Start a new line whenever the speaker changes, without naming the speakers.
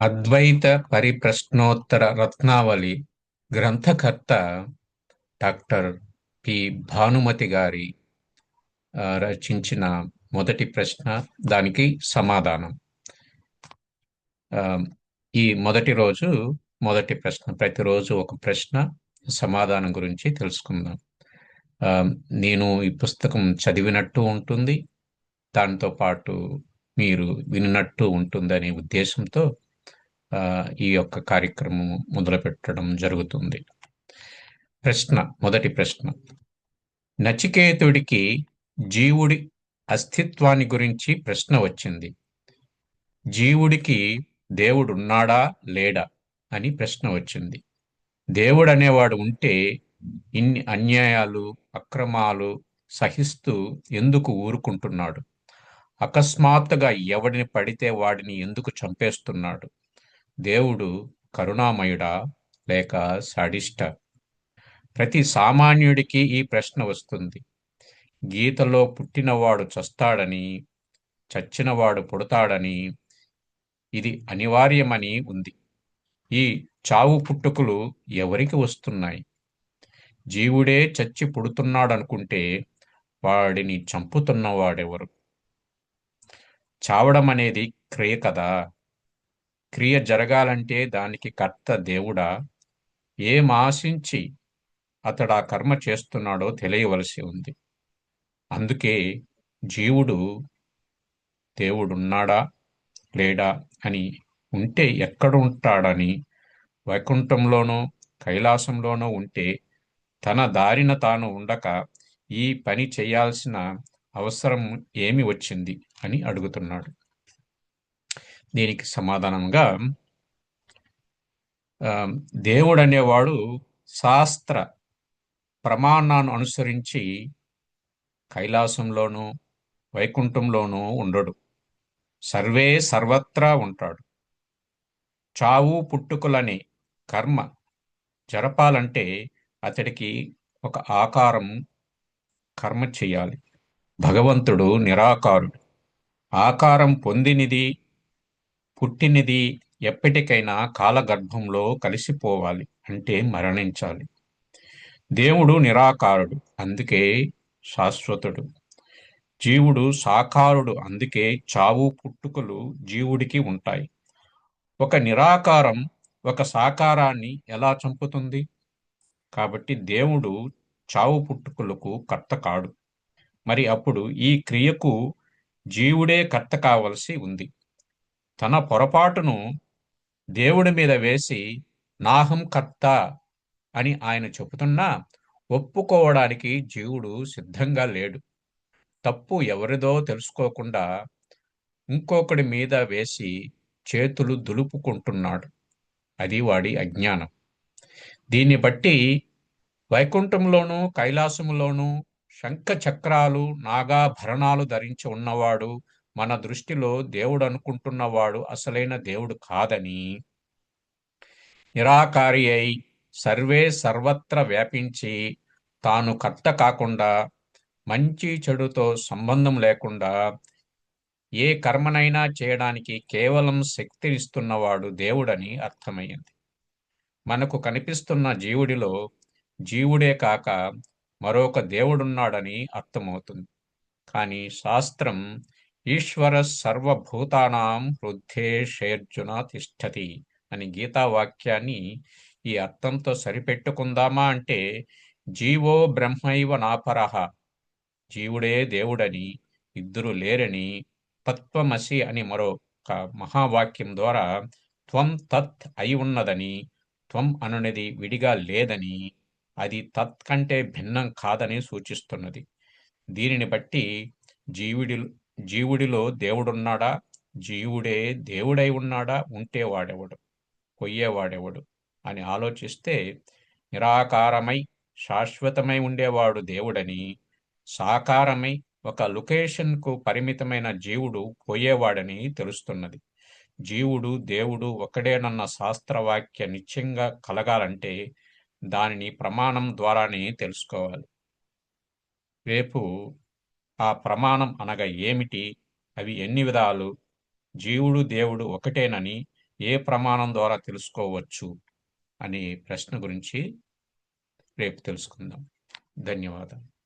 అద్వైత పరిప్రశ్నోత్తర రత్నావళి గ్రంథకర్త doctor P. Bhanumathi గారి రచించిన మొదటి ప్రశ్న, దానికి సమాధానం. ఆ, ఈ మొదటి రోజు మొదటి ప్రశ్న, ప్రతిరోజు ఒక ప్రశ్న సమాధానం గురించి తెలుసుకుందాం. ఆ, నేను ఈ పుస్తకం చదివినట్టు ఉంటుంది, దాంతో పాటు మీరు విన్నట్టు ఉంటుందనే ఉద్దేశంతో ఆ, ఈ యొక్క కార్యక్రమం మొదలుపెట్టడం జరుగుతుంది. మొదటి ప్రశ్న: నచికేతుడికి జీవుడి అస్తిత్వాన్ని గురించి ప్రశ్న వచ్చింది. జీవుడికి దేవుడున్నాడా లేడా అని ప్రశ్న వచ్చింది. దేవుడనేవాడు ఉంటే ఇన్ని అన్యాయాలు, అక్రమాలు సహిస్తూ ఎందుకు ఊరుకుంటున్నాడు? అకస్మాత్తుగా ఎవడిని పడితే వాడిని ఎందుకు చంపేస్తున్నాడు? దేవుడు కరుణామయుడా లేక సాడిస్టా? ప్రతి సామాన్యుడికి ఈ ప్రశ్న వస్తుంది. గీతలో పుట్టినవాడు చస్తాడని, చచ్చినవాడు పుడతాడని, ఇది అనివార్యమని ఉంది. ఈ చావు పుట్టుకలు ఎవరికి వస్తున్నాయి? జీవుడే చచ్చి పుడుతున్నాడనుకుంటే వాడిని చంపుతున్నవాడెవరు? చావడం అనేది క్రియ కదా. క్రియ జరగాలంటే దానికి కర్త దేవుడా? ఏం ఆశించి అతడు ఆ కర్మ చేస్తున్నాడో తెలియవలసి ఉంది. అందుకే జీవుడు దేవుడున్నాడా లేడా అని, ఉంటే ఎక్కడ ఉంటాడని, వైకుంఠంలోనో కైలాసంలోనో ఉంటే తన దారిన తాను ఉండక ఈ పని చేయాల్సిన అవసరం ఏమి వచ్చింది అని అడుగుతున్నాడు. దీనికి సమాధానంగా దేవుడు అనేవాడు శాస్త్ర ప్రమాణాన్ని అనుసరించి కైలాసంలోనూ వైకుంఠంలోనూ ఉండడు. సర్వత్రా ఉంటాడు. చావు పుట్టుకలని కర్మ జరపాలంటే అతడికి ఒక ఆకారం కర్మ చెయ్యాలి. భగవంతుడు నిరాకారుడు. ఆకారం పొందినది, పుట్టినది ఎప్పటికైనా కాలగర్భంలో కలిసిపోవాలి, అంటే మరణించాలి. దేవుడు నిరాకారుడు, అందుకే శాశ్వతుడు. జీవుడు సాకారుడు, అందుకే చావు పుట్టుకలు జీవుడికి ఉంటాయి. ఒక నిరాకారం ఒక సాకారాన్ని ఎలా చంపుతుంది? కాబట్టి దేవుడు చావు పుట్టుకలకు కర్త కాడు. మరి అప్పుడు ఈ క్రియకు జీవుడే కర్త కావలసి ఉంది. తన పొరపాటును దేవుడి మీద వేసి నాహం కర్త అని ఆయన చెబుతున్నా ఒప్పుకోవడానికి జీవుడు సిద్ధంగా లేడు. తప్పు ఎవరిదో తెలుసుకోకుండా ఇంకొకడి మీద వేసి చేతులు దులుపుకుంటున్నాడు. అది వాడి అజ్ఞానం. దీన్ని బట్టి వైకుంఠంలోనూ కైలాసములోనూ శంఖ చక్రాలు, నాగాభరణాలు ధరించి ఉన్నవాడు మన దృష్టిలో దేవుడు అనుకుంటున్నవాడు అసలైన దేవుడు కాదని, నిరాకారి అయి సర్వత్ర వ్యాపించి తాను కర్త కాకుండా, మంచి చెడుతో సంబంధం లేకుండా ఏ కర్మనైనా చేయడానికి కేవలం శక్తినిస్తున్నవాడు దేవుడని అర్థమయ్యింది. మనకు కనిపిస్తున్న జీవుడిలో జీవుడే కాక మరొక దేవుడున్నాడని అర్థమవుతుంది. కానీ శాస్త్రం ఈశ్వర సర్వభూతానాం హృద్దేశేర్జున తిష్టతి అని గీతావాక్యాన్ని ఈ అర్థంతో సరిపెట్టుకుందామా అంటే, జీవో బ్రహ్మైవ నాపరః, జీవుడే దేవుడని, ఇద్దరు లేరని, తత్వమసి అని మరొక మహావాక్యం ద్వారా త్వం తత్ అయి ఉన్నదని, త్వం అనునది విడిగా లేదని, అది తత్ కంటే భిన్నం కాదని సూచిస్తున్నది. దీనిని బట్టి జీవుడి జీవుడిలో దేవుడున్నాడా? జీవుడే దేవుడై ఉన్నాడా? ఉంటే వాడెవడు, పొయ్యేవాడెవడు అని ఆలోచిస్తే నిరాకారమై శాశ్వతమై ఉండేవాడు దేవుడని, సాకారమై ఒక లొకేషన్కు పరిమితమైన జీవుడు పోయేవాడని తెలుస్తున్నది. జీవుడు దేవుడు ఒకడేనన్న శాస్త్రవాక్య నిత్యంగా కలగాలంటే దానిని ప్రమాణం ద్వారానే తెలుసుకోవాలి. రేపు ఆ ప్రమాణం అనగా ఏమిటి? అవి ఎన్ని విధాలు? జీవుడు దేవుడు ఒకటేనని ఏ ప్రమాణం ద్వారా తెలుసుకోవచ్చు అనే ప్రశ్న గురించి రేపు తెలుసుకుందాం. ధన్యవాదాలు.